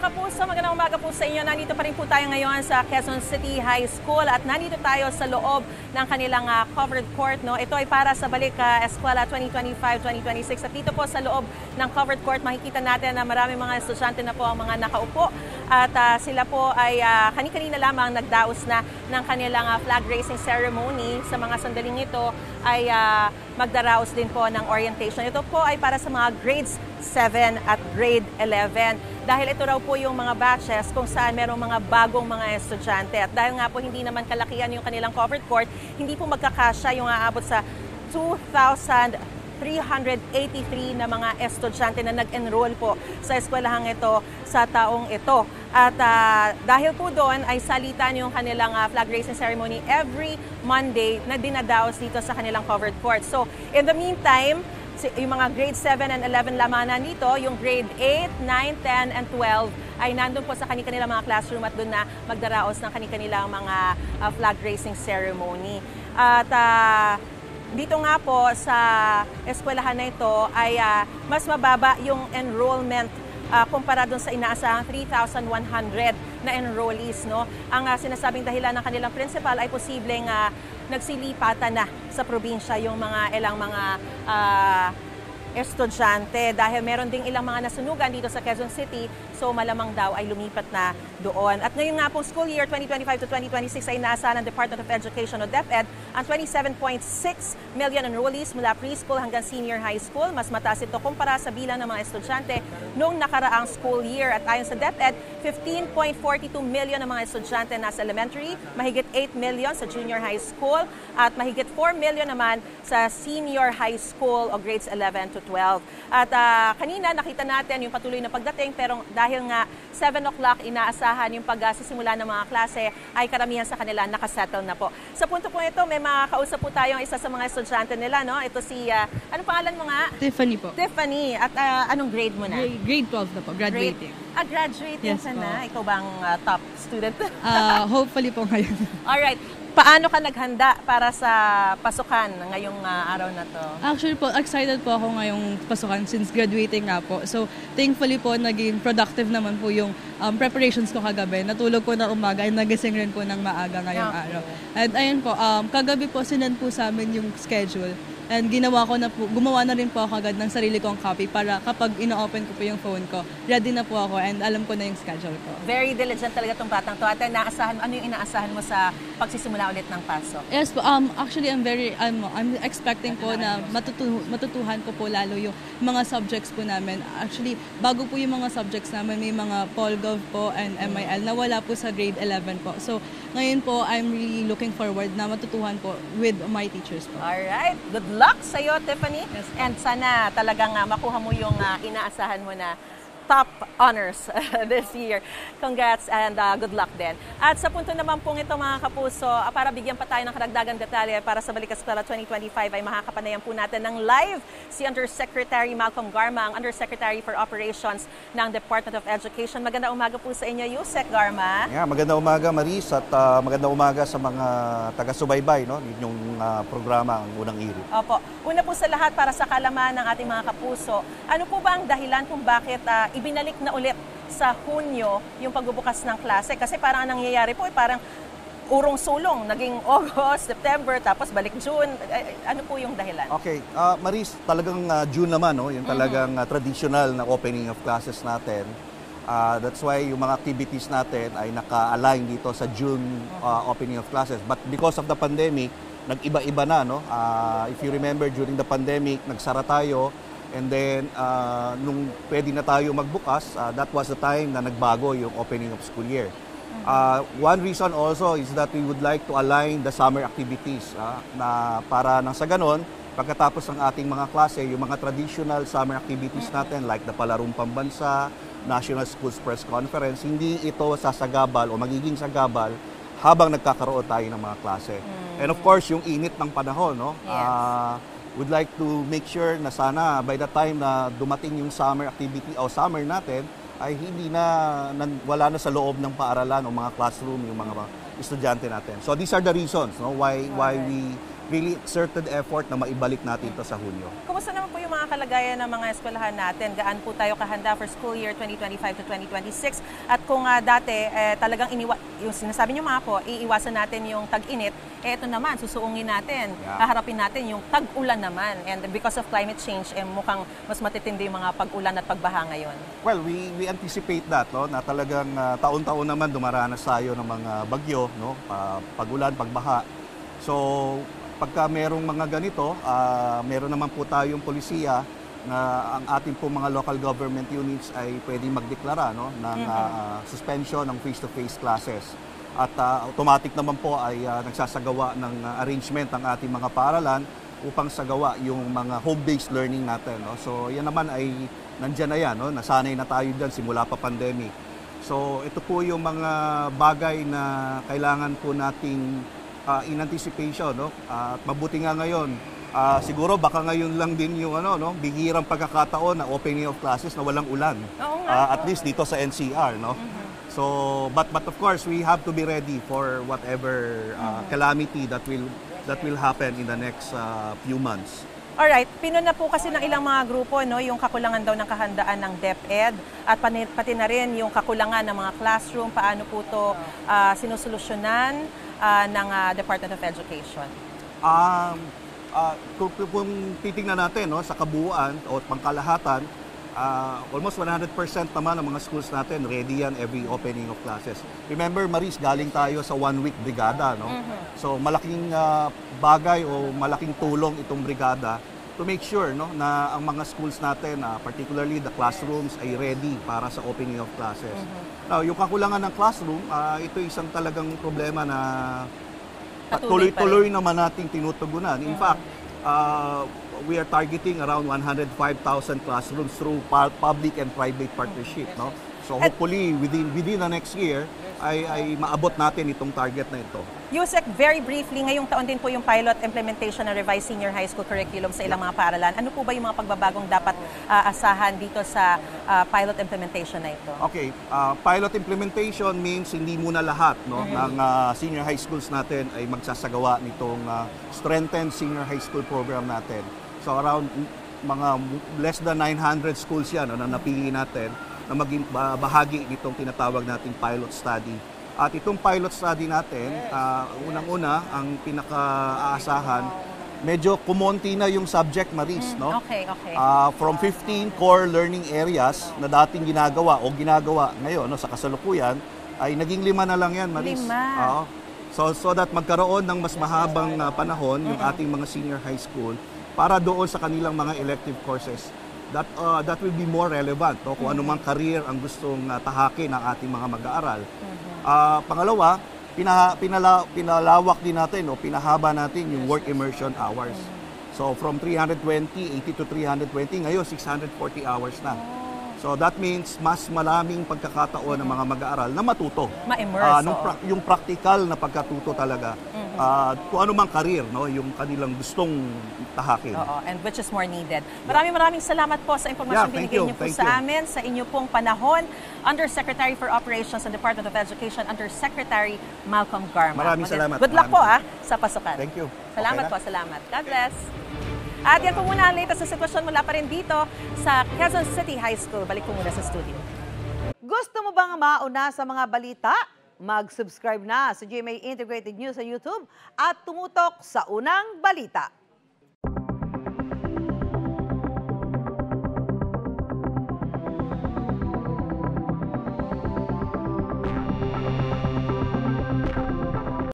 mga kapuso, magandang umaga po sa inyo. Nandito pa rin po tayo ngayon sa Quezon City High School at nandito tayo sa loob ng kanilang covered court. No? Ito ay para sa balik Eskwela 2025-2026 at dito po sa loob ng covered court makikita natin na maraming mga estudyante na po ang mga nakaupo at sila po ay kani-kanina lamang nagdaos na ng kanilang flag raising ceremony. Sa mga sandaling ito ay magdaraos din po ng orientation. Ito po ay para sa mga grades 7 at grade 11. Dahil ito raw po yung mga batches kung saan merong mga bagong mga estudyante. At dahil nga po hindi naman kalakihan yung kanilang covered court, hindi po magkakasya yung aabot sa 2,383 na mga estudyante na nag-enroll po sa eskwelahang ito sa taong ito. At dahil po doon ay salitan yung kanilang flag raising ceremony every Monday na dinadaos dito sa kanilang covered court. So in the meantime, yung mga grade 7 and 11 lamang nandito, yung grade 8, 9, 10, and 12 ay nandun po sa kanilang mga classroom at doon na magdaraos ng kanilang mga flag raising ceremony. At dito nga po sa eskwelahan na ito ay mas mababa yung enrollment kumpara doon sa inaasahang 3,100 na enrollees. No? Ang sinasabing dahilan ng kanilang principal ay posibleng nagsilipatan na sa probinsya yung mga ilang mga estudyante dahil meron ding ilang mga nasunugan dito sa Quezon City, so malamang daw ay lumipat na doon. At ngayon nga pong school year 2025 to 2026 ay nasa ng Department of Education o DepEd ang 27.6 million enrollees mula preschool hanggang senior high school. Mas mataas ito kumpara sa bilang ng mga estudyante noong nakaraang school year. At ayon sa DepEd, 15.42 million ng mga estudyante nasa elementary, mahigit 8 million sa junior high school, at mahigit 4 million naman sa senior high school o grades 11 to 12. At kanina nakita natin yung patuloy na pagdating, pero dahil nga 7 o'clock inaasahan yung pagsisimula ng mga klase, ay karamihan sa kanila nakasettle na po. Sa punto po ito, may makakausap po tayong isa sa mga estudyante nila. No? Ito si, anong pangalan mo nga? Tiffany po. Tiffany. At anong grade mo na? Grade 12 na po, graduating. Graduating Yes ka po. na? Ikaw bang top student? Hopefully po ngayon. Alright. Paano ka naghanda para sa pasukan ngayong araw na to? Actually po, excited po ako ngayong pasukan since graduating nga po. So, thankfully po, naging productive naman po yung preparations ko kagabi. Natulog po na umaga and nagising rin po ng maaga ngayong araw. And ayun po, kagabi po sinend po sa amin yung schedule. And gumawa na rin po ako agad ng sarili kong copy para kapag ino-open ko po yung phone ko, ready na po ako and alam ko na yung schedule ko. Very diligent talaga itong batang to. At ano yung inaasahan mo sa pagsisimula ulit ng pasok? Yes po, actually I'm expecting po na matutuhan ko po lalo yung mga subjects po namin. Actually, bago po yung mga subjects namin, may mga PolGov po and MIL na wala po sa grade 11 po. So, ngayon po, I'm really looking forward na matutuhan po with my teachers po. Alright. Good luck sa'yo, Tiffany. Yes, and sana talagang makuha mo yung inaasahan mo na top honors this year. Congrats and good luck din. At sa punto naman pong ito mga kapuso, para bigyan pa tayo ng karagdagang detalye para sa Balik Eskwela 2025 ay makakapanayan po natin ng live si Undersecretary Malcolm Garma, ang Undersecretary for Operations ng Department of Education. Magandang umaga po sa inyo, Yusek Garma. Yeah, magandang umaga Maris at magandang umaga sa mga taga-subaybay, no, ninyong programa ang Unang Hirit. Opo. Una po sa lahat para sa kalaman ng ating mga kapuso, ano po ba ang dahilan kung bakit ibinalik na ulit sa Hunyo yung pagbubukas ng klase? Kasi parang nangyayari po, parang urong-sulong, naging August, September, tapos balik June. Ano po yung dahilan? Okay, Maris, talagang June naman, no, yung talagang traditional na opening of classes natin. That's why yung mga activities natin ay naka-align dito sa June opening of classes. But because of the pandemic, nag-iba-iba na, no? If you remember, during the pandemic, nagsara tayo. And then, nung pwede na tayo magbukas, that was the time na nagbago yung opening of school year. One reason also is that we would like to align the summer activities na para nang sa ganon, pagkatapos ng ating mga klase, yung mga traditional summer activities natin like the Palarong Pambansa, National Schools Press Conference, hindi ito sasagabal o magiging sagabal habang nagkakaroon tayo ng mga klase. And of course, yung init ng panahon, no? Yes. Would like to make sure na sana by the time na dumating yung summer activity o summer natin ay hindi wala na sa loob ng paaralan o mga classroom yung mga estudyante natin. So these are the reasons, no, why we really certain effort na maibalik natin to sa Hunyo. Kumusta naman po yung mga kalagayan ng mga eskwelahan natin? Gaan po tayo kahanda for school year 2025 to 2026? At kung dati talagang yung sinasabi niyo mga po, iiwasan natin yung tag-init, ito naman, susuungin natin, haharapin natin yung tag-ulan naman. And because of climate change, mukhang mas matitindi yung mga pag-ulan at pagbaha ngayon. Well, we anticipate that, no, na talagang taon-taon naman dumaranas tayo ng mga bagyo, no, pag-ulan, pagbaha. So, pagka merong mga ganito, meron naman po tayong polisiya na ang ating po mga local government units ay pwedeng magdeklara, no, ng suspension ng face-to-face classes. At automatic naman po ay nagsasagawa ng arrangement ang ating mga paaralan upang sagawa yung mga home-based learning natin. No? So yan naman ay nandyan na yan, no? Nasanay na tayo dyan simula pa pandemic. So ito po yung mga bagay na kailangan po nating in anticipation. No? At mabuti nga ngayon, siguro baka ngayon lang din yung bihirang pagkakataon na opening of classes na walang ulan. At least dito sa NCR. No? So, but of course, we have to be ready for whatever calamity that will happen in the next few months. Alright, pinuna po kasi ng ilang mga grupo, no, yung kakulangan daw ng kahandaan ng DepEd at pati na rin yung kakulangan ng mga classroom, paano po ito sinusolusyonan ng Department of Education? Kung titingnan natin, no, sa kabuuan o pangkalahatan, almost 100% naman ng mga schools natin ready yan every opening of classes. Remember, Maris, galing tayo sa 1-week brigada, no? So malaking bagay o malaking tulong itong brigada to make sure, no, na ang mga schools natin, particularly the classrooms, ay ready para sa opening of classes. Now, yung kakulangan ng classroom, ito isang talagang problema na tuloy-tuloy naman nating tinutugunan. In fact, we are targeting around 105,000 classrooms through public and private partnership, no? So hopefully within the next year ay maabot natin itong target na ito. Yusek, very briefly, ngayong taon din po yung pilot implementation ng revised senior high school curriculum sa ilang mga paaralan. Ano po ba yung mga pagbabagong dapat asahan dito sa pilot implementation na ito? Okay, pilot implementation means hindi muna lahat, no, ng senior high schools natin ay magsasagawa nitong strengthened senior high school program natin. So around mga less than 900 schools yan, no, na napili natin na maging bahagi nitong tinatawag nating pilot study. At itong pilot study natin, unang-una, ang pinaka-aasahan, medyo kumonti na yung subject, Maris, no? Okay. From 15 core learning areas na dating ginagawa ngayon, no, sa kasalukuyan, ay naging 5 na lang yan, Maris. 5? So that magkaroon ng mas mahabang panahon yung ating mga senior high school para doon sa kanilang mga elective courses. That will be more relevant, no? Kung anumang career ang gustong tahakin ng ating mga mag-aaral. Pangalawa, pinalawak din natin, no? Pinahaba natin yung work immersion hours. So from 380 to 320, ngayon 640 hours na. So that means mas maraming pagkakataon ng mga mag-aaral na matuto. Ma-immerse. Yung practical na pagkatuto talaga. Kung ano mang career, no, yung kanilang gustong tahakin. Oo, and which is more needed. Maraming salamat po sa impormasyon binigay niyo po sa amin, sa inyo pong panahon. Undersecretary for Operations ng Department of Education, Undersecretary Malcolm Garma. Maraming salamat. Good luck po sa pasukan. Thank you. Salamat po, salamat. God bless. At yan po muna ang latest na sitwasyon mula pa rin dito sa Quezon City High School. Balik po muna sa studio. Gusto mo bang mauna sa mga balita? Mag-subscribe na sa GMA Integrated News sa YouTube at tumutok sa unang balita.